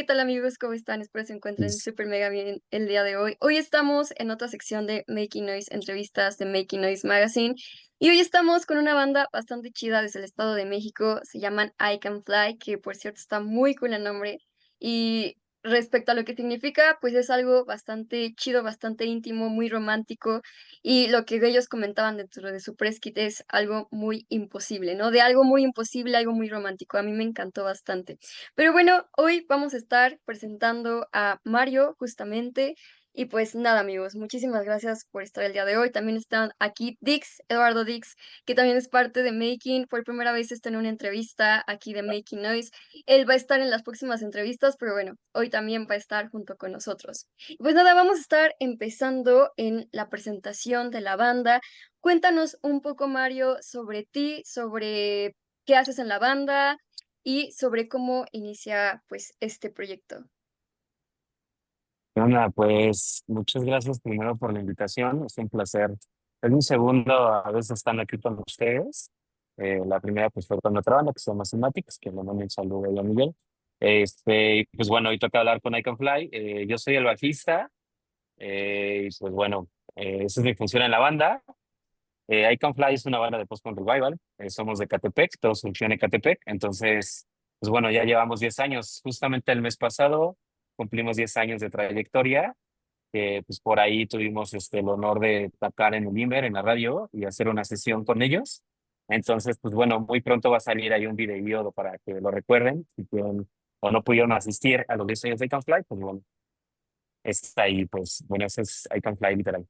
tal amigos? ¿Cómo están? Espero se encuentren Pues, súper mega bien el día de hoy. Hoy estamos en otra sección de Making Noise, entrevistas de Making Noise Magazine. Y hoy estamos con una banda bastante chida desde el Estado de México. Se llaman I Can Fly, que por cierto está muy cool el nombre. Y respecto a lo que significa, pues es algo bastante chido, bastante íntimo, muy romántico. Y lo que ellos comentaban dentro de su press kit es algo muy imposible, ¿no? De algo muy imposible, algo muy romántico. A mí me encantó bastante. Pero bueno, hoy vamos a estar presentando a Mario justamente. Y pues nada, amigos, muchísimas gracias por estar el día de hoy. También están aquí Dix, Eduardo Dix, que también es parte de Making. Por primera vez está en una entrevista aquí de Making Noise. Él va a estar en las próximas entrevistas, pero bueno, hoy también va a estar junto con nosotros. Y pues nada, vamos a estar empezando en la presentación de la banda. Cuéntanos un poco, Mario, sobre ti, sobre qué haces en la banda y sobre cómo inicia pues este proyecto. Ana, pues muchas gracias primero por la invitación. Es un placer. Es mi segundo a veces estando aquí con ustedes. La primera pues fue con otra banda que se llama Cymatics, que le mando un saludo a Miguel. Y, pues bueno, hoy toca hablar con I Can Fly. Yo soy el bajista y pues bueno, esa es mi función en la banda. I Can Fly es una banda de post-punk revival. Somos de Catepec, todos funcionan en Catepec. Entonces, pues bueno, ya llevamos 10 años. Justamente el mes pasado cumplimos 10 años de trayectoria. Pues por ahí tuvimos el honor de tocar en el Inver, en la radio, y hacer una sesión con ellos. Entonces, pues bueno, muy pronto va a salir ahí un video para que lo recuerden. Si quieren o no pudieron asistir a los 10 años de I Can Fly, pues bueno, está ahí, pues bueno, ese es I Can Fly literal.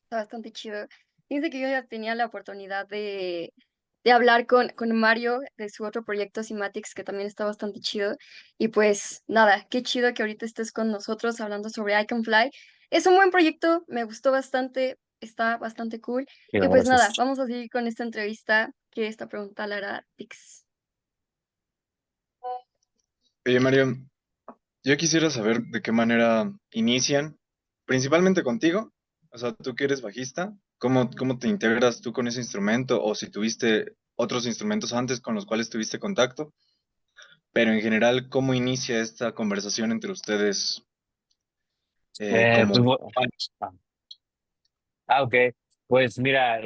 Está bastante chido. Fíjense que yo ya tenía la oportunidad de hablar con Mario de su otro proyecto Cymatics, que también está bastante chido. Y pues nada, qué chido que ahorita estés con nosotros hablando sobre I Can Fly. Es un buen proyecto, me gustó bastante, está bastante cool. Y Y bueno, pues nada, gracias. vamos a seguir con esta entrevista, que esta pregunta la hará Dix. Oye, Mario, yo quisiera saber de qué manera inician, principalmente contigo, o sea, tú que eres bajista, ¿cómo te integras tú con ese instrumento o si tuviste otros instrumentos antes con los cuales tuviste contacto, pero en general, ¿cómo inicia esta conversación entre ustedes Pues, como... ah, ok. Pues mira,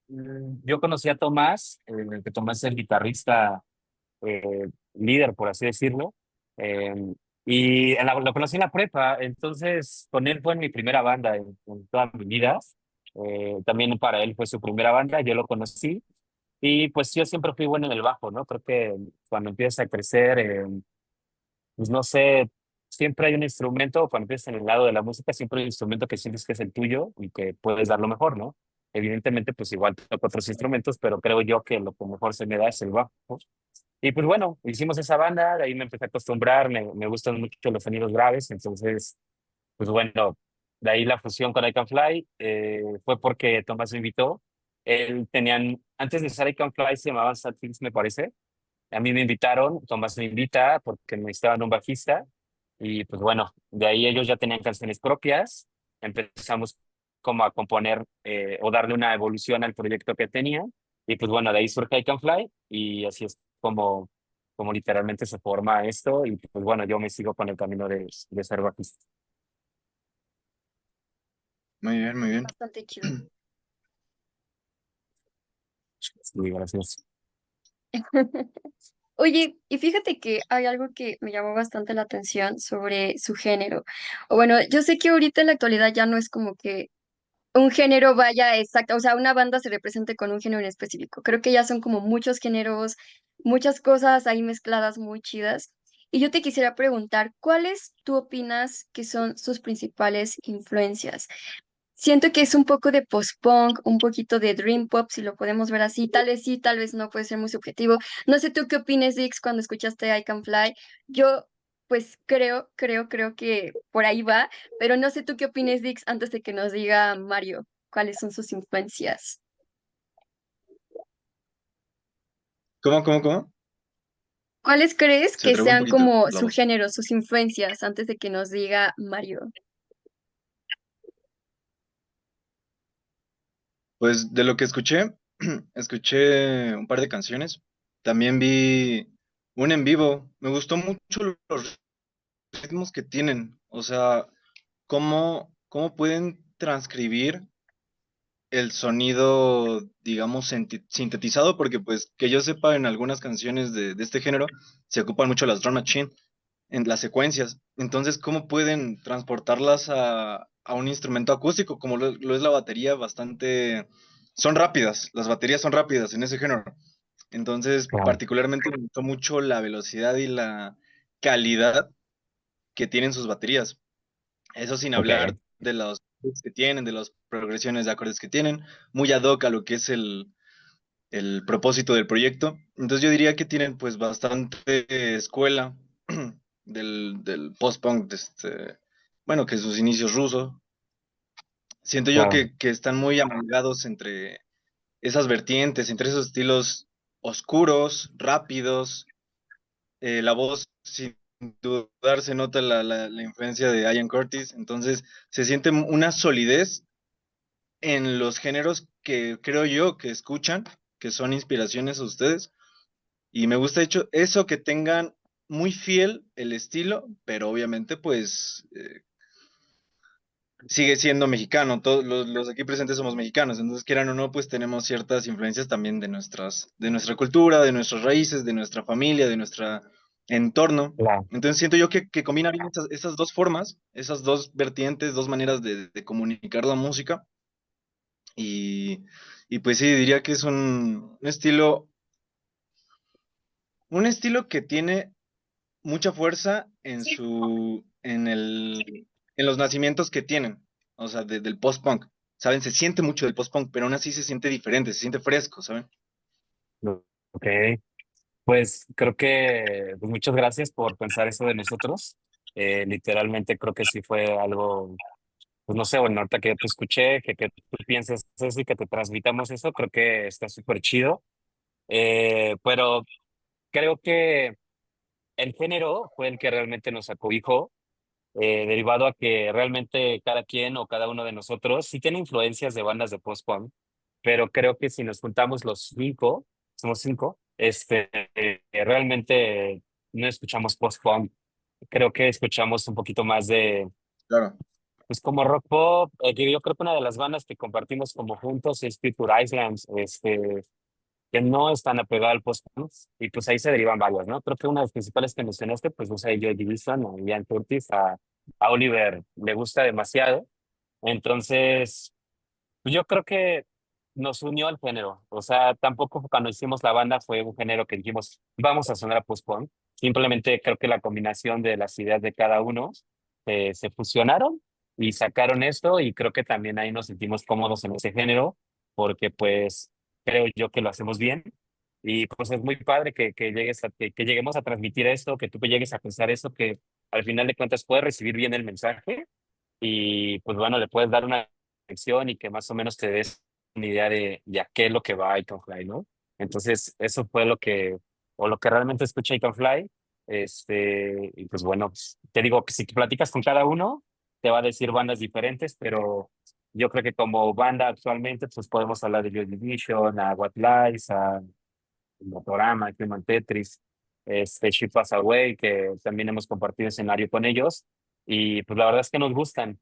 yo conocí a Tomás, que Tomás es el guitarrista líder, por así decirlo. eh, y lo conocí en la prepa, entonces con él fue en mi primera banda en toda mi vida. También para él fue su primera banda, yo lo conocí. Y pues yo siempre fui bueno en el bajo, ¿no? Creo que cuando empiezas a crecer, pues no sé, siempre hay un instrumento, cuando empiezas en el lado de la música, siempre hay un instrumento que sientes que es el tuyo y que puedes dar lo mejor, ¿no? Evidentemente, pues igual toco otros instrumentos, pero creo yo que lo que mejor se me da es el bajo. Y pues bueno, hicimos esa banda, de ahí me empecé a acostumbrar, me gustan mucho los sonidos graves, entonces, pues bueno, de ahí la fusión con I Can Fly fue porque Tomás me invitó. Él tenían, antes de ser I Can Fly se llamaban Sad Things, me parece. A mí me invitaron, Tomás me invita porque necesitaban un bajista y pues bueno, de ahí ellos ya tenían canciones propias, empezamos como a componer o darle una evolución al proyecto que tenían y pues bueno, de ahí surge I Can Fly y así es como literalmente se forma esto y pues bueno, yo me sigo con el camino de ser bajista. Muy bien, muy bien. Bastante chido. Sí, gracias. Oye, y fíjate que hay algo que me llamó bastante la atención sobre su género. O bueno, yo sé que ahorita en la actualidad ya no es como que un género vaya exacto, o sea, una banda se represente con un género en específico. Creo que ya son como muchos géneros, muchas cosas ahí mezcladas muy chidas. Y yo te quisiera preguntar, ¿cuáles tú opinas que son sus principales influencias? Siento que es un poco de post-punk, un poquito de dream pop, si lo podemos ver así. Tal vez sí, tal vez no, puede ser muy subjetivo. No sé tú qué opines, Dix, cuando escuchaste I Can Fly. Yo, pues creo que por ahí va, pero no sé tú qué opines, Dix, antes de que nos diga Mario, cuáles son sus influencias. ¿Cómo? ¿Cuáles crees Se que trabó un sean poquito como la su voz. género, sus influencias, antes de que nos diga Mario? Pues de lo que escuché, escuché un par de canciones, también vi un en vivo. Me gustó mucho los ritmos que tienen. O sea, cómo pueden transcribir el sonido, digamos, sintetizado, porque pues que yo sepa, en algunas canciones de este género se ocupan mucho las drum machine en las secuencias. Entonces, ¿cómo pueden transportarlas a un instrumento acústico como lo es la batería? Bastante... Son rápidas, las baterías son rápidas en ese género. Entonces, Claro. particularmente me gustó mucho la velocidad y la calidad que tienen sus baterías. Eso sin Ok, hablar de los beats que tienen, de las progresiones de acordes que tienen, muy ad hoc a lo que es el propósito del proyecto. Entonces yo diría que tienen pues bastante escuela del post-punk, bueno, que sus inicios rusos. Siento yo claro, que están muy amalgados entre esas vertientes, entre esos estilos oscuros, rápidos. La voz, sin dudar, se nota la influencia de Ian Curtis. Entonces se siente una solidez en los géneros que creo yo que escuchan, que son inspiraciones a ustedes. Y me gusta hecho eso, que tengan muy fiel el estilo, pero obviamente pues sigue siendo mexicano. Todos los aquí presentes somos mexicanos, entonces quieran o no, pues tenemos ciertas influencias también de nuestra cultura, de nuestras raíces, de nuestra familia, de nuestro entorno. claro. Entonces siento yo que combinar bien esas dos formas, esas dos vertientes, dos maneras de comunicar la música. Y, y pues sí, diría que es un estilo que tiene mucha fuerza en los nacimientos que tienen, o sea, del post-punk. ¿Saben? Se siente mucho del post-punk, pero aún así se siente diferente, se siente fresco, ¿saben? Ok, pues creo que pues, muchas gracias por pensar eso de nosotros. Literalmente creo que sí fue algo, pues no sé, bueno, ahorita que yo te escuché, que tú pienses eso y que te transmitamos eso, creo que está súper chido. Pero creo que el género fue el que realmente nos acobijó, derivado a que realmente cada quien o cada uno de nosotros sí tiene influencias de bandas de post-punk, pero creo que si nos juntamos los cinco, somos cinco, realmente no escuchamos post-punk. Creo que escuchamos un poquito más de, Claro. pues como rock pop. Que yo creo que una de las bandas que compartimos como juntos es Future Islands, que no están apegados al post-punk, y pues ahí se derivan varias, ¿no? Creo que una de las principales que mencionaste, pues usa a Joy Division, a Ian Curtis, a Oliver le gusta demasiado. Entonces, pues yo creo que nos unió al género. O sea, tampoco cuando hicimos la banda fue un género que dijimos, vamos a sonar a post-punk. Simplemente creo que la combinación de las ideas de cada uno se fusionaron y sacaron esto, y creo que también ahí nos sentimos cómodos en ese género, porque pues creo yo que lo hacemos bien. Y pues es muy padre que llegues que lleguemos a transmitir esto, que tú llegues a pensar eso, que al final de cuentas puedes recibir bien el mensaje y pues bueno, le puedes dar una lección y que más o menos te des una idea de a qué es lo que va Iconfly, ¿no? Entonces, eso fue o lo que realmente escucha Iconfly. Y pues bueno, te digo que si platicas con cada uno, te va a decir bandas diferentes, pero yo creo que como banda actualmente, pues podemos hablar de Joy Division, a What Lies, a Motorama, Human Tetris, She Pass Away, que también hemos compartido escenario con ellos, y pues la verdad es que nos gustan.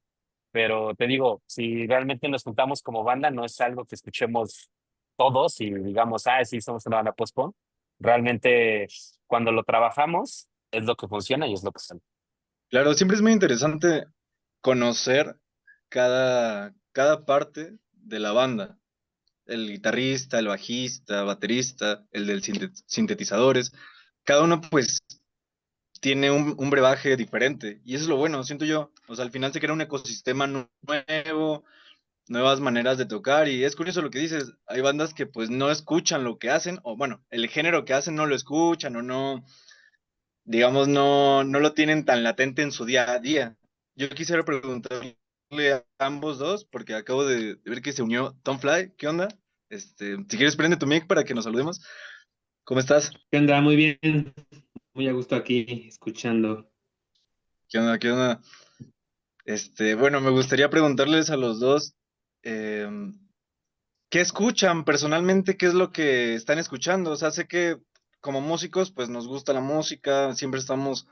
Pero te digo, si realmente nos juntamos como banda, no es algo que escuchemos todos y digamos, ah, sí, somos una banda post-punk. Realmente, cuando lo trabajamos, es lo que funciona y es lo que sale. Claro, siempre es muy interesante conocer cada parte de la banda. El guitarrista, el bajista, baterista, el del sintetizadores. Cada uno pues tiene un brebaje diferente. Y eso es lo bueno, siento yo. O sea, al final se crea un ecosistema nuevo, nuevas maneras de tocar. Y es curioso lo que dices. Hay bandas que pues no escuchan lo que hacen, o bueno, el género que hacen no lo escuchan, o no, digamos, no lo tienen tan latente en su día a día. Yo quisiera preguntarle a ambos dos, porque acabo de ver que se unió Tom Fly. ¿Qué onda? Si quieres, prende tu mic para que nos saludemos. ¿Cómo estás? ¿Qué onda? Muy bien, muy a gusto aquí escuchando. ¿Qué onda? ¿Qué onda? Bueno, me gustaría preguntarles a los dos, em, ¿qué escuchan personalmente? ¿Qué es lo que están escuchando? O sea, sé que como músicos, pues nos gusta la música, siempre estamos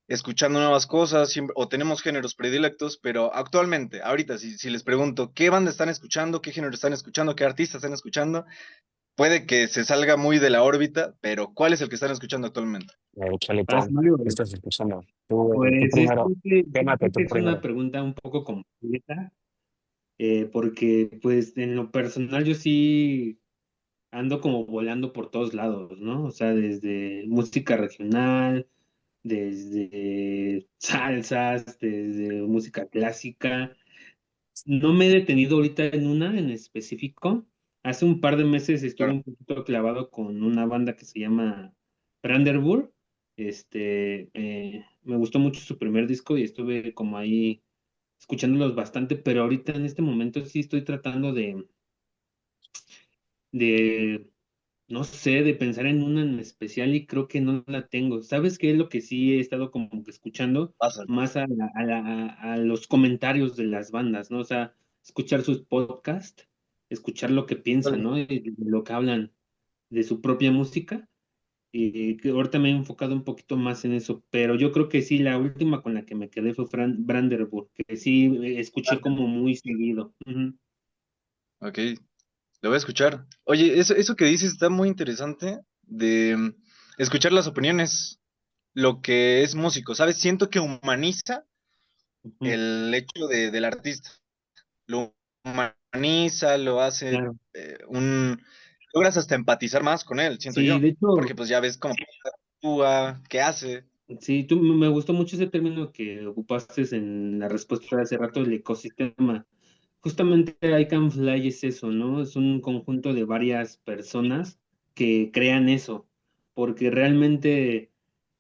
escuchando nuevas cosas, siempre, o tenemos géneros predilectos, pero actualmente, ahorita, si les pregunto qué banda están escuchando, qué género están escuchando, qué artista están escuchando, puede que se salga muy de la órbita, pero ¿cuál es el que están escuchando actualmente? Échale, Vas, Tom, Mario. ¿qué estás escuchando? Tú Pues es primero, quémate creo que tú es una primero. pregunta un poco compleja, porque pues en lo personal yo sí ando como volando por todos lados, ¿no? O sea, desde música regional, desde salsas, desde música clásica. No me he detenido ahorita en una en específico. Hace un par de meses estuve Claro. un poquito clavado con una banda que se llama Brandenburg. Me gustó mucho su primer disco y estuve como ahí escuchándolos bastante, pero ahorita en este momento sí estoy tratando de, no sé, de pensar en una en especial y creo que no la tengo. ¿Sabes qué es lo que sí he estado como que escuchando? Pásale. Más a los comentarios de las bandas, ¿no? O sea, escuchar sus podcasts, escuchar lo que piensan, Órale. ¿no? Y de lo que hablan de su propia música. Y que ahorita me he enfocado un poquito más en eso, pero yo creo que sí, la última con la que me quedé fue Brandenburg, que sí escuché como muy seguido. Ujú. Ok, lo voy a escuchar. Oye, eso que dices está muy interesante de escuchar las opiniones, lo que es músico, ¿sabes? Siento que humaniza Ujú. el hecho del artista. Lo humaniza, lo hace Claro. logras hasta empatizar más con él, siento Sí, yo, de hecho, porque pues ya ves cómo actúa, qué hace. sí, me gustó mucho ese término que ocupaste en la respuesta de hace rato, el ecosistema. Justamente I Can Fly es eso, ¿no? Es un conjunto de varias personas que crean eso, porque realmente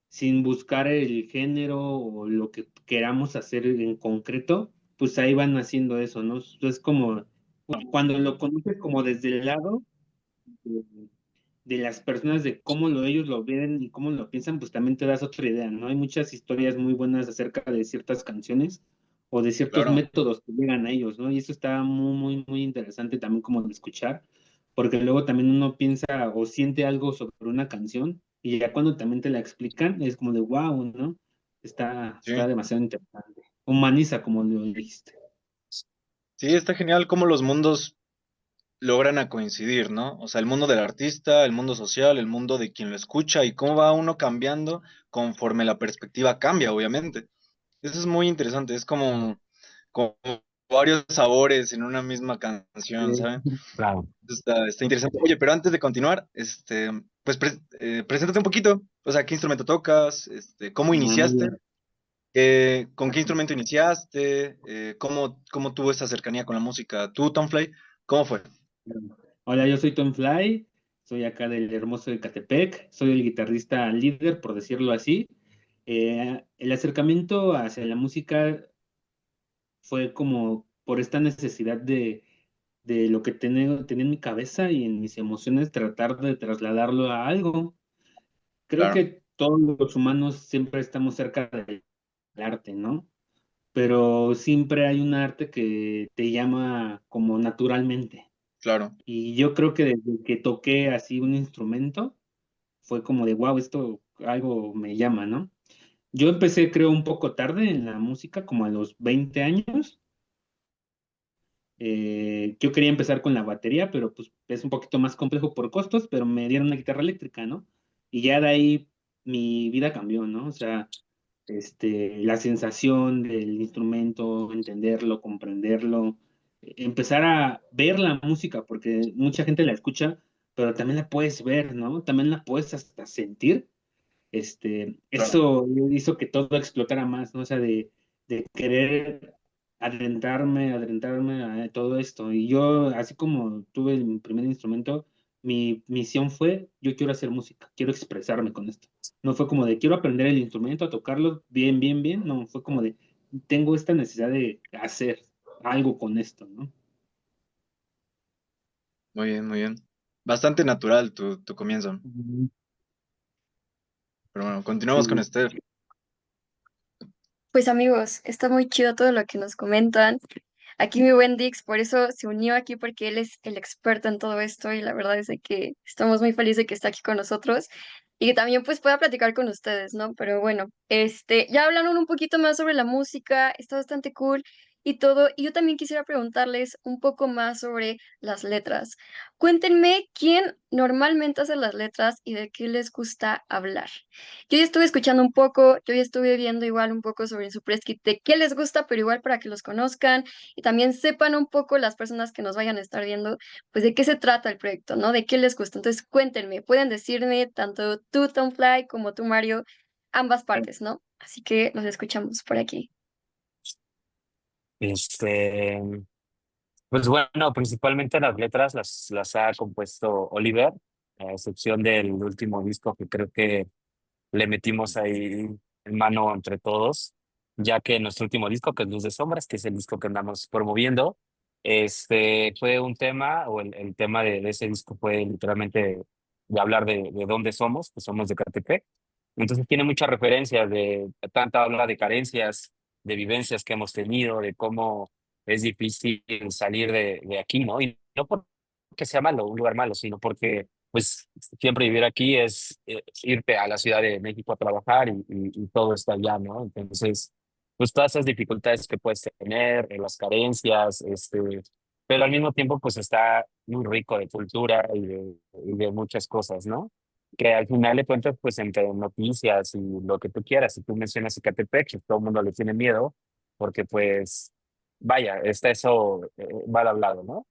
sin buscar el género o lo que queramos hacer en concreto, pues ahí van haciendo eso, ¿no? Es como cuando lo conoces como desde el lado de las personas, de cómo ellos lo ven y cómo lo piensan, pues también te das otra idea, ¿no? Hay muchas historias muy buenas acerca de ciertas canciones o de ciertos Claro, métodos que llegan a ellos, ¿no? Y eso está muy, muy, muy interesante también como de escuchar, porque luego también uno piensa o siente algo sobre una canción y ya cuando también te la explican es como de wow, ¿no? Está sí. demasiado interesante. Humaniza, como lo dijiste. Sí, está genial cómo los mundos logran a coincidir, ¿no? O sea, el mundo del artista, el mundo social, el mundo de quien lo escucha y cómo va uno cambiando conforme la perspectiva cambia, obviamente. Eso es muy interesante, es como varios sabores en una misma canción, ¿saben? Claro. Está interesante. Oye, pero antes de continuar, pues preséntate un poquito. O sea, ¿qué instrumento tocas? ¿Cómo Muy iniciaste? bien. ¿Con qué instrumento iniciaste? ¿Cómo tuvo esa cercanía con la música? ¿Tú, Tom Flay? ¿Cómo fue? Hola, yo soy Tom Fly, soy acá del hermoso Ecatepec, soy el guitarrista líder, por decirlo así. El acercamiento hacia la música fue como por esta necesidad de lo que tenía en mi cabeza y en mis emociones, tratar de trasladarlo a algo. Creo Claro, que todos los humanos siempre estamos cerca del arte, ¿no? Pero siempre hay un arte que te llama como naturalmente. claro, Y yo creo que desde que toqué así un instrumento, fue como de, wow, esto algo me llama, ¿no? Yo empecé, creo, un poco tarde en la música, como a los 20 años. Yo quería empezar con la batería, pero pues es un poquito más complejo por costos, pero me dieron una guitarra eléctrica, ¿no? Y ya de ahí mi vida cambió, ¿no? O sea, la sensación del instrumento, entenderlo, comprenderlo, empezar a ver la música, porque mucha gente la escucha, pero también la puedes ver, ¿no? También la puedes hasta sentir. claro. Eso hizo que todo explotara más, ¿no? O sea, de querer adentrarme a todo esto. Y yo, así como tuve mi primer instrumento, mi misión fue, yo quiero hacer música, quiero expresarme con esto. No fue como de, quiero aprender el instrumento, a tocarlo bien, bien, bien. No, fue como de, tengo esta necesidad de hacer algo con esto, ¿no? Muy bien, muy bien. Bastante natural tu comienzo. Ujú. Pero bueno, continuamos con Sí. Steph. Pues amigos, está muy chido todo lo que nos comentan. aquí mi buen Dix, por eso se unió aquí porque él es el experto en todo esto y la verdad es de que estamos muy felices de que está aquí con nosotros y que también pues pueda platicar con ustedes, ¿no? Pero bueno, ya hablaron un poquito más sobre la música, está bastante cool y todo, y yo también quisiera preguntarles un poco más sobre las letras. Cuéntenme quién normalmente hace las letras y de qué les gusta hablar. Yo ya estuve escuchando un poco, yo ya estuve viendo igual un poco sobre su press kit de qué les gusta, pero igual para que los conozcan y también sepan un poco las personas que nos vayan a estar viendo, pues de qué se trata el proyecto, ¿no? De qué les gusta. Entonces, cuéntenme, pueden decirme tanto tú, Tomfly, como tú, Mario, ambas partes, ¿no? Así que los escuchamos por aquí. Este, pues bueno, principalmente las letras las ha compuesto Oliver, a excepción del último disco que creo que le metimos ahí en mano entre todos, ya que nuestro último disco, que es Luz de Sombras, que es el disco que andamos promoviendo, fue un tema, o el tema de ese disco fue literalmente de hablar de dónde somos, que somos de Catepec. Entonces tiene muchas referencias tanto habla de carencias, de vivencias que hemos tenido, de cómo es difícil salir de aquí, ¿no? Y no porque sea malo, un lugar malo, sino porque pues siempre vivir aquí es irte a la Ciudad de México a trabajar y todo está allá, ¿no? Entonces, pues todas esas dificultades que puedes tener, las carencias, pero al mismo tiempo pues está muy rico de cultura y de muchas cosas, ¿no? Que al final de cuentas, pues entre noticias y lo que tú quieras, si tú mencionas Ecatepec, pues, todo el mundo le tiene miedo, porque pues, vaya, está eso mal hablado, ¿no?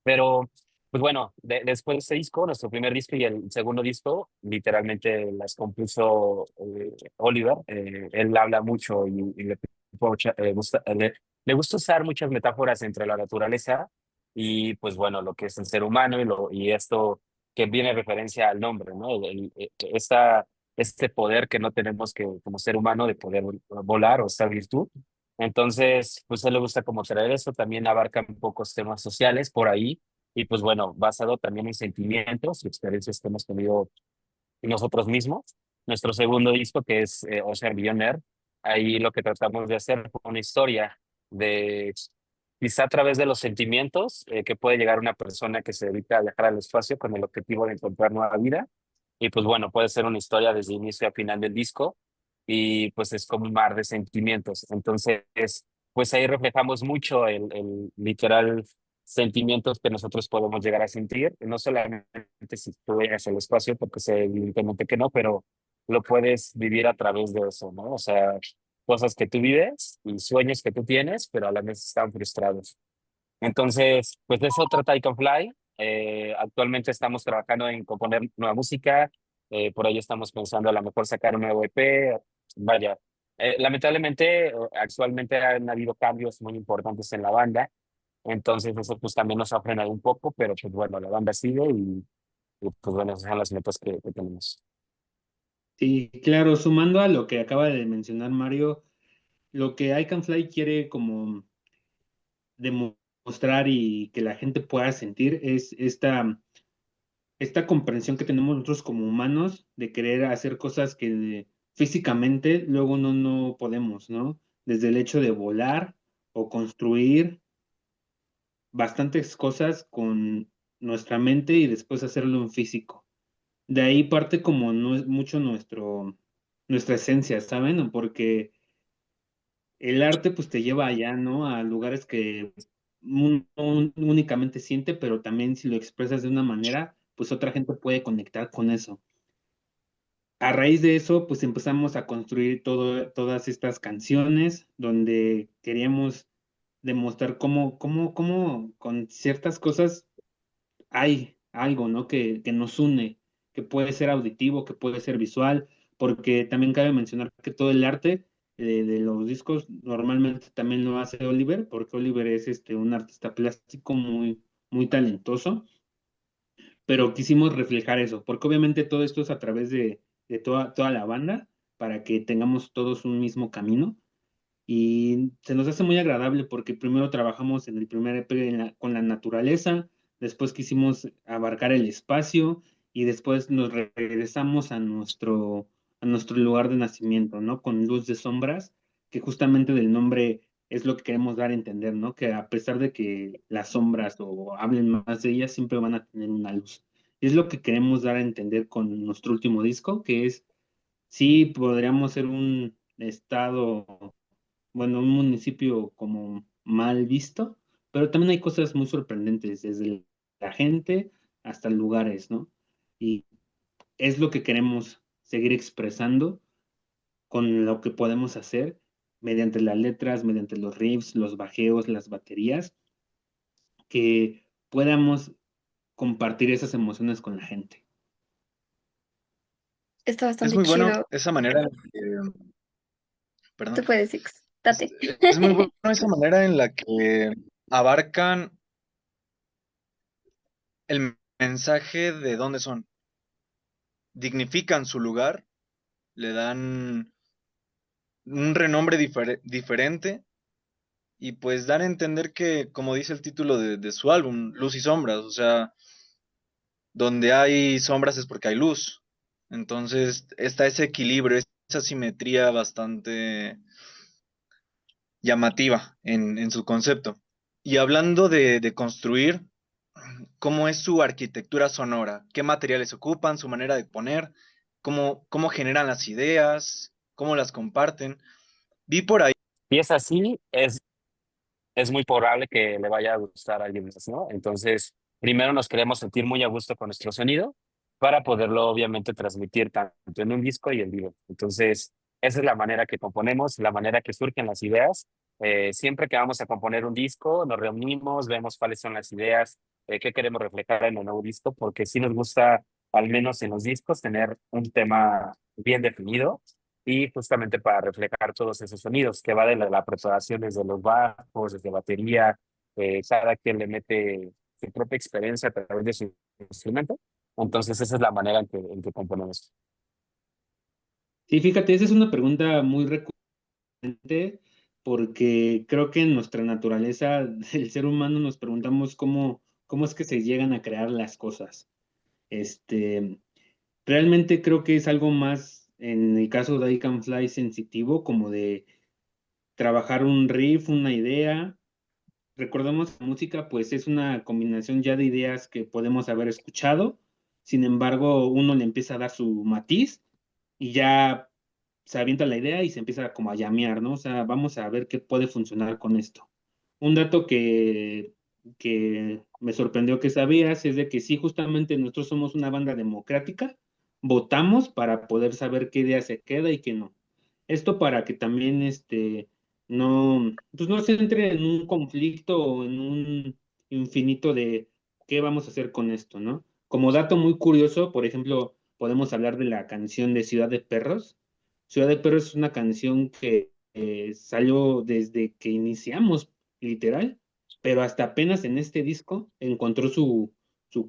Pero, pues bueno, después de este disco, nuestro primer disco y el segundo disco, literalmente las compuso Oliver. Él habla mucho y le gusta usar muchas metáforas entre la naturaleza y, pues bueno, lo que es el ser humano y esto que viene referencia al nombre, ¿no? Este poder que no tenemos que, como ser humano de poder volar o esta virtud. Entonces, pues a él le gusta como traer eso, también abarca un poco temas sociales por ahí, y pues bueno, basado también en sentimientos y experiencias que hemos tenido nosotros mismos. Nuestro segundo disco, que es Ocean Billionaire, ahí lo que tratamos de hacer fue una historia de quizá a través de los sentimientos que puede llegar una persona que se dedica a viajar al espacio con el objetivo de encontrar nueva vida. Y pues bueno, puede ser una historia desde inicio a final del disco y pues es como un mar de sentimientos. Entonces, pues ahí reflejamos mucho el literal sentimientos que nosotros podemos llegar a sentir, no solamente si tú llegas al espacio, porque sé evidentemente que no, pero lo puedes vivir a través de eso, ¿no? O sea, cosas que tú vives y sueños que tú tienes, pero a la vez están frustrados. Entonces, pues de eso trata I Can Fly. Actualmente estamos trabajando en componer nueva música, por ello estamos pensando a lo mejor sacar un nuevo EP. Vaya, lamentablemente, actualmente han habido cambios muy importantes en la banda, entonces eso pues también nos ha frenado un poco, pero pues bueno, la banda sigue y pues bueno, esas son las metas que tenemos. Sí, claro, sumando a lo que acaba de mencionar Mario, lo que I Can Fly quiere como demostrar y que la gente pueda sentir es esta comprensión que tenemos nosotros como humanos de querer hacer cosas que físicamente luego no podemos, ¿no? Desde el hecho de volar o construir bastantes cosas con nuestra mente y después hacerlo en físico. De ahí parte como no es mucho nuestra esencia, ¿saben? Porque el arte pues te lleva allá, ¿no? A lugares que uno únicamente siente, pero también si lo expresas de una manera, pues otra gente puede conectar con eso. A raíz de eso, pues empezamos a construir todas estas canciones donde queríamos demostrar cómo con ciertas cosas hay algo, ¿no? Que nos une, que puede ser auditivo, que puede ser visual, porque también cabe mencionar que todo el arte de los discos normalmente también lo hace Oliver, porque Oliver es un artista plástico muy talentoso, pero quisimos reflejar eso, porque obviamente todo esto es a través de toda la banda, para que tengamos todos un mismo camino. Y se nos hace muy agradable porque primero trabajamos en el primer EP con la naturaleza, después quisimos abarcar el espacio y después nos regresamos a nuestro lugar de nacimiento, ¿no? Con Luz de Sombras, que justamente del nombre es lo que queremos dar a entender, ¿no? Que a pesar de que las sombras o hablen más de ellas, siempre van a tener una luz. Y es lo que queremos dar a entender con nuestro último disco, que es, sí, podríamos ser un estado, bueno, un municipio como mal visto, pero también hay cosas muy sorprendentes, desde la gente hasta lugares, ¿no? Y es lo que queremos seguir expresando con lo que podemos hacer mediante las letras, mediante los riffs, los bajeos, las baterías, que podamos compartir esas emociones con la gente. Está Es bastante muy bueno chido. esa manera en que, Tú perdón, puedes, Six. Date. es muy bueno esa manera en la que abarcan el mensaje de dónde son, dignifican su lugar, le dan un renombre diferente y pues dan a entender que, como dice el título de su álbum, Luz y Sombras, o sea, donde hay sombras es porque hay luz. Entonces está ese equilibrio, esa simetría bastante llamativa en su concepto. Y hablando de construir, ¿cómo es su arquitectura sonora? ¿Qué materiales ocupan? ¿Su manera de poner? ¿Cómo generan las ideas? ¿Cómo las comparten? Vi por ahí. Y es así, es muy probable que le vaya a gustar a alguien más, ¿no? Entonces, primero nos queremos sentir muy a gusto con nuestro sonido para poderlo obviamente transmitir tanto en un disco y en vivo. Entonces, esa es la manera que componemos, la manera que surgen las ideas. Siempre que vamos a componer un disco, nos reunimos, vemos cuáles son las ideas, qué queremos reflejar en el nuevo disco, porque sí nos gusta, al menos en los discos, tener un tema bien definido y justamente para reflejar todos esos sonidos, que va de la preparación desde los bajos, desde batería, cada quien le mete su propia experiencia a través de su instrumento. Entonces esa es la manera en que componemos. Sí, fíjate, esa es una pregunta muy recurrente porque creo que en nuestra naturaleza del ser humano nos preguntamos cómo es que se llegan a crear las cosas. Este, realmente creo que es algo más, en el caso de I Can Fly, sensitivo, como de trabajar un riff, una idea. Recordemos que la música pues es una combinación ya de ideas que podemos haber escuchado, sin embargo uno le empieza a dar su matiz y ya se avienta la idea y se empieza como a llamear, ¿no? O sea, vamos a ver qué puede funcionar con esto. Un dato que me sorprendió que sabías es de que sí, justamente nosotros somos una banda democrática, votamos para poder saber qué idea se queda y qué no. Esto para que también pues no se entre en un conflicto o en un infinito de qué vamos a hacer con esto, ¿no? Como dato muy curioso, por ejemplo, podemos hablar de la canción de Ciudad de Perros. Ciudad de Perros es una canción que salió desde que iniciamos, literal, pero hasta apenas en este disco encontró su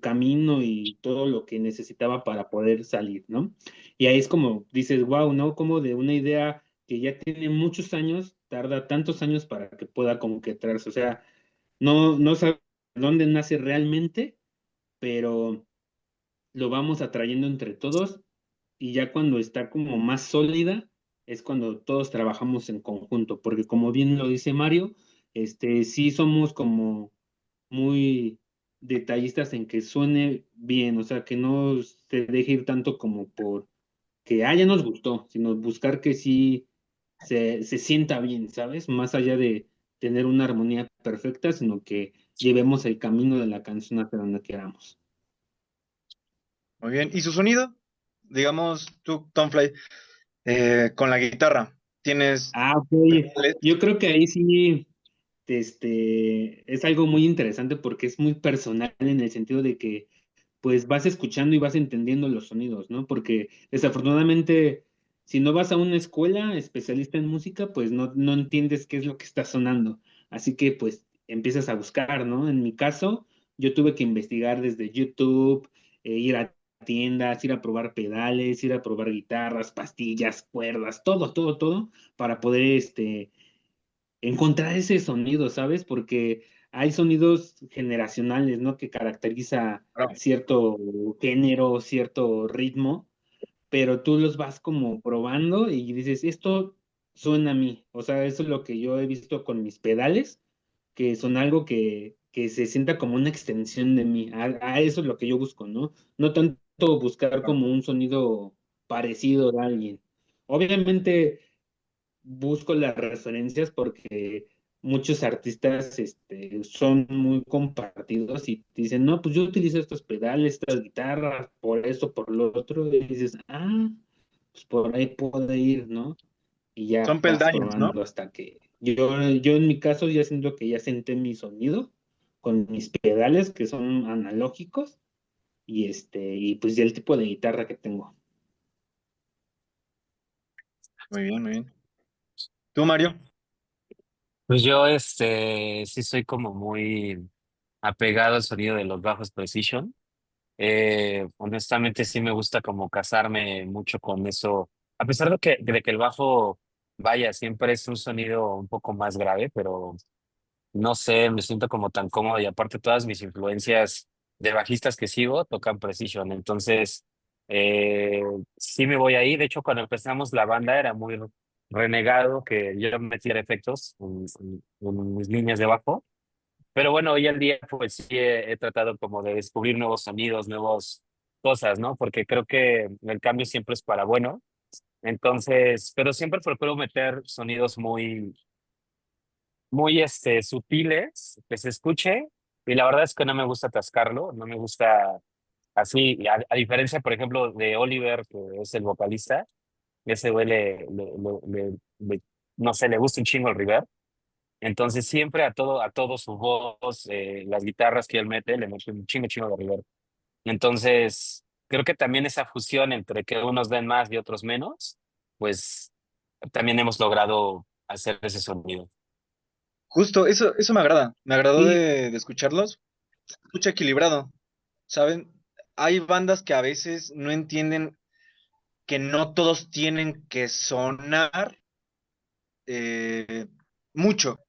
camino y todo lo que necesitaba para poder salir, ¿no? Y ahí es como dices, wow, ¿no? Como de una idea que ya tiene muchos años, tarda tantos años para que pueda concretarse. O sea, no sabe dónde nace realmente, pero lo vamos atrayendo entre todos y ya cuando está como más sólida es cuando todos trabajamos en conjunto, porque como bien lo dice Mario, sí somos como muy detallistas en que suene bien, o sea, que no se deje ir tanto como por que ya nos gustó, sino buscar que sí se sienta bien, ¿sabes? Más allá de tener una armonía perfecta, sino que llevemos el camino de la canción hacia donde queramos. Muy bien. ¿Y su sonido? Digamos, tú, Tom Fly, con la guitarra, ¿tienes Ah, ok. pedales? Yo creo que ahí sí, es algo muy interesante porque es muy personal en el sentido de que pues vas escuchando y vas entendiendo los sonidos, ¿no? Porque desafortunadamente, si no vas a una escuela especialista en música, pues no entiendes qué es lo que está sonando. Así que pues empiezas a buscar, ¿no? En mi caso, yo tuve que investigar desde YouTube, ir a tiendas, ir a probar pedales, ir a probar guitarras, pastillas, cuerdas, todo, para poder, encontrar ese sonido, ¿sabes? Porque hay sonidos generacionales, ¿no? Que caracteriza Claro. cierto género, cierto ritmo, pero tú los vas como probando y dices, esto suena a mí. O sea, eso es lo que yo he visto con mis pedales, que son algo que se sienta como una extensión de mí. A eso es lo que yo busco, ¿no? No tanto buscar como un sonido parecido de alguien. Obviamente busco las referencias porque muchos artistas son muy compartidos y dicen, no, pues yo utilizo estos pedales, estas guitarras, por eso, por lo otro, y dices, pues por ahí puede ir, ¿no? Y ya Son vas peldaños, ¿no? probando hasta que yo en mi caso ya siento que ya senté mi sonido con mis pedales que son analógicos y pues ya el tipo de guitarra que tengo. Muy bien, muy bien. ¿Tú, Mario? Pues yo, sí soy como muy apegado al sonido de los bajos precision. Honestamente sí me gusta como casarme mucho con eso, a pesar de que el bajo, vaya, siempre es un sonido un poco más grave, pero no sé, me siento como tan cómodo y aparte todas mis influencias de bajistas que sigo tocan precision, entonces eh, sí me voy ahí. De hecho, cuando empezamos la banda era muy renegado que yo metiera efectos en mis líneas de bajo. Pero bueno, hoy en día pues sí he tratado como de descubrir nuevos sonidos, nuevas cosas, ¿no? Porque creo que el cambio siempre es para bueno. Entonces, pero siempre procuro meter sonidos muy sutiles, que se escuche. Y la verdad es que no me gusta atascarlo, no me gusta así, a diferencia, por ejemplo, de Oliver, que es el vocalista, ese güey no sé, le gusta un chingo el reverb. Entonces siempre a todo su voz, las guitarras que él mete, le mete un chingo, chingo de rigor. Entonces, creo que también esa fusión entre que unos den más y otros menos, pues también hemos logrado hacer ese sonido. Justo, eso me agrada. Me agradó Sí, de escucharlos. Se escucha equilibrado, ¿saben? Hay bandas que a veces no entienden que no todos tienen que sonar eh, mucho,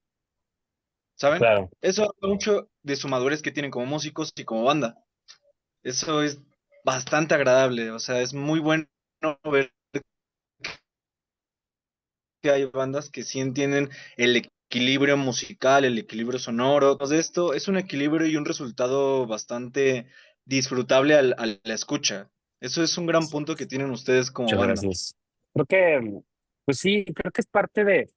¿saben? Claro. Eso habla mucho de su madurez que tienen como músicos y como banda. Eso es bastante agradable, o sea, es muy bueno ver que hay bandas que sí entienden el equilibrio musical, el equilibrio sonoro, todo esto es un equilibrio y un resultado bastante disfrutable a la escucha. Eso es un gran punto que tienen ustedes como Muchas banda. gracias. Creo que, pues sí, creo que es parte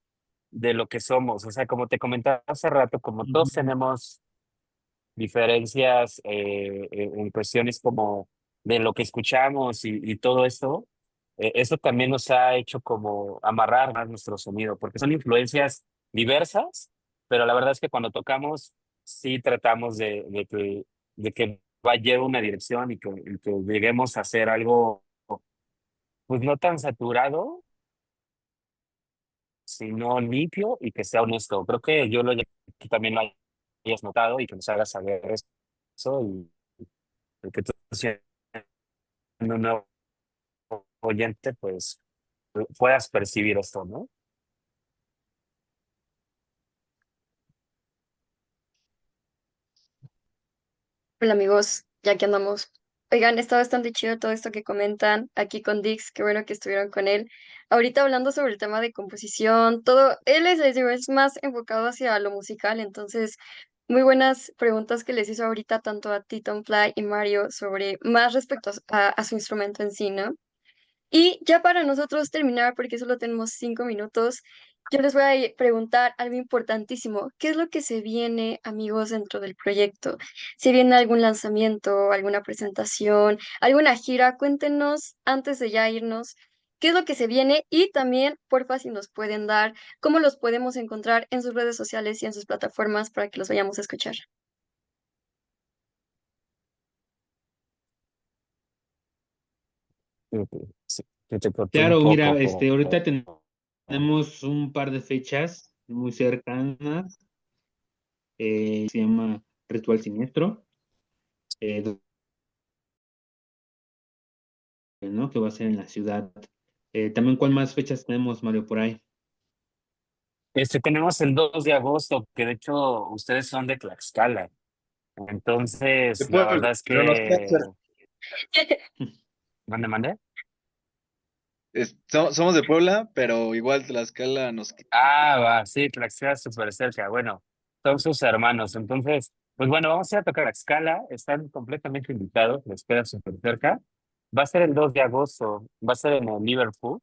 de lo que somos. O sea, como te comentaba hace rato, como todos ujú. tenemos diferencias en cuestiones como de lo que escuchamos y todo esto, eso también nos ha hecho como amarrar más nuestro sonido, porque son influencias diversas, pero la verdad es que cuando tocamos sí tratamos de que vaya una dirección y que lleguemos a hacer algo pues no tan saturado, sino limpio y que sea honesto. Creo que tú también lo hayas notado y que nos hagas saber eso y que tú siendo un nuevo oyente, pues puedas percibir esto, ¿no? Hola amigos, ya que andamos. Oigan, está bastante chido todo esto que comentan aquí con Dix, qué bueno que estuvieron con él. Ahorita hablando sobre el tema de composición, todo, él es, les digo, es más enfocado hacia lo musical, entonces muy buenas preguntas que les hizo ahorita tanto a Titon Fly y Mario sobre más respecto a su instrumento en sí, ¿no? Y ya para nosotros terminar, porque solo tenemos 5 minutos, yo les voy a preguntar algo importantísimo. ¿Qué es lo que se viene, amigos, dentro del proyecto? ¿Se viene algún lanzamiento, alguna presentación, alguna gira? Cuéntenos antes de ya irnos. ¿Qué es lo que se viene? Y también, porfa, si nos pueden dar, cómo los podemos encontrar en sus redes sociales y en sus plataformas para que los vayamos a escuchar. Sí, que te corté un Claro, mira, poco, pero ahorita tenemos un par de fechas muy cercanas, se llama Ritual Siniestro, eh, ¿no? Que va a ser en la ciudad. También, ¿cuál más fechas tenemos, Mario, por ahí? tenemos el 2 de agosto, que de hecho ustedes son de Tlaxcala. De Entonces, la Puebla, verdad es pero nos queda que... cerca. ¿Mande, mande? Somos de Puebla, pero igual Tlaxcala nos... Ah, va, sí, Tlaxcala es súper cerca. Bueno, son sus hermanos. Entonces, pues bueno, vamos a ir a tocar Tlaxcala. Están completamente invitados, les queda súper cerca. Va a ser el 2 de agosto, va a ser en el Liverpool.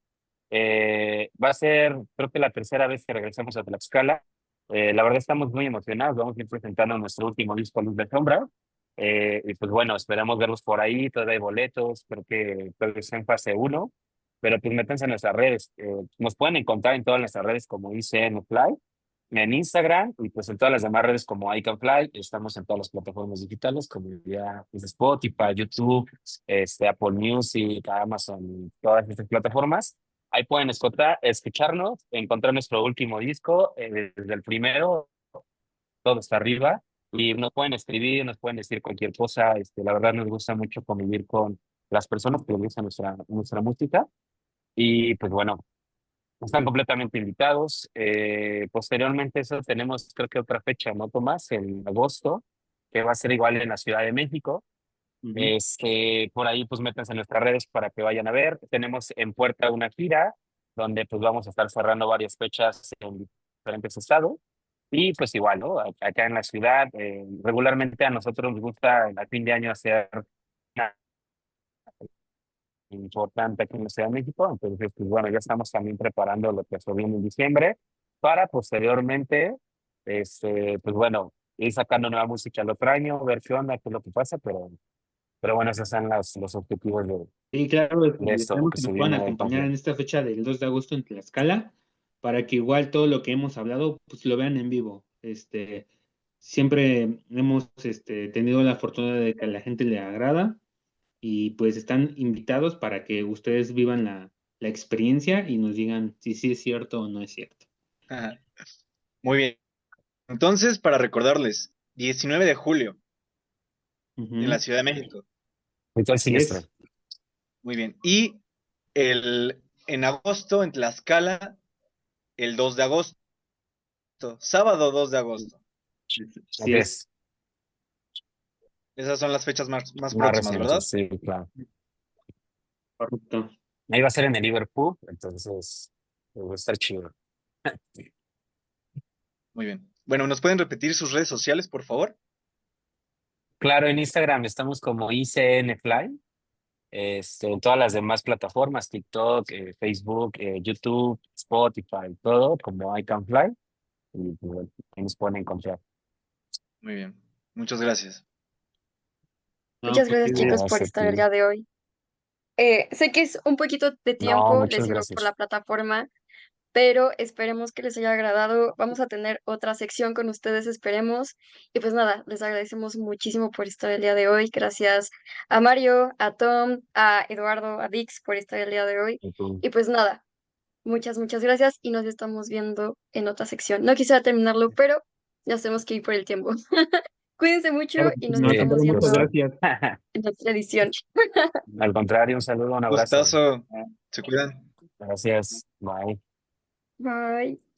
Va a ser, creo que la tercera vez que regresamos a Tlaxcala. La verdad estamos muy emocionados. Vamos a ir presentando nuestro último disco, Luz de Sombra. Y pues bueno, esperamos verlos por ahí. Todavía hay boletos, creo que está en fase uno, pero pues métanse en nuestras redes. Nos pueden encontrar en todas nuestras redes como ICN Fly, en Instagram y pues en todas las demás redes como I Can Fly. Estamos en todas las plataformas digitales como ya pues, Spotify, YouTube, Apple Music, Amazon, todas estas plataformas. Ahí pueden escucharnos, encontrar nuestro último disco, desde el primero, todo está arriba. Y nos pueden escribir, nos pueden decir cualquier cosa. La verdad nos gusta mucho convivir con las personas que les gusta nuestra música. Y pues bueno, están completamente invitados. Posteriormente eso tenemos creo que otra fecha, ¿no, Tomás? En agosto, que va a ser igual en la Ciudad de México. Ujú. Por ahí pues métanse en nuestras redes para que vayan a ver. Tenemos en puerta una gira donde pues vamos a estar cerrando varias fechas en diferentes estados. Y pues igual, ¿no? Acá en la ciudad, regularmente a nosotros nos gusta a fin de año hacer importante aquí en la Ciudad de México. Entonces, pues bueno, ya estamos también preparando lo que se viene en diciembre para posteriormente, pues bueno, ir sacando nueva música el otro año, ver qué onda, qué es lo que pasa, pero bueno, esos son los objetivos Y claro, de esto esperemos que que se nos puedan viene en acompañar Confluent. en esta fecha del 2 de agosto en Tlaxcala, para que igual todo lo que hemos hablado, pues lo vean en vivo. Siempre hemos tenido la fortuna de que a la gente le agrada y pues están invitados para que ustedes vivan la experiencia y nos digan si sí es cierto o no es cierto. Ajá. Muy bien. Entonces, para recordarles, 19 de julio en la Ujú. Ciudad de México. Ritual Así siniestro. es. Muy bien. Y en agosto en Tlaxcala, el 2 de agosto. Sábado 2 de agosto. Así Así es. es, Esas son las fechas más más próximas, ¿verdad? recientes, sí, claro. Correcto. Ahí va a ser en el Liverpool, entonces va a estar chido. Muy bien. Bueno, ¿nos pueden repetir sus redes sociales, por favor? Claro, en Instagram estamos como ICN Fly. En todas las demás plataformas, TikTok, Facebook, YouTube, Spotify, todo como I Can Fly, y pues, bueno, ahí nos pueden encontrar. Muy bien. Muchas gracias. No, Muchas pues gracias, chicos, digo, por Gracias a estar el ti. día de hoy. Sé que es un poquito de No, tiempo, les muchas digo, por la gracias. plataforma, pero esperemos que les haya agradado. Vamos a tener otra sección con ustedes, esperemos. Y pues nada, les agradecemos muchísimo por estar el día de hoy. Gracias a Mario, a Tom, a Eduardo, a Dix por estar el día de hoy. Y tú. Y pues nada, muchas gracias y nos estamos viendo en otra sección. No quisiera terminarlo, pero ya tenemos que ir por el tiempo. Cuídense mucho claro que y sí, nos no, Sí, estamos también muchas viendo justo. gracias. en otra edición. Al contrario, un saludo, un abrazo. Gustazo. Se cuidan. Gracias. Bye. Bye.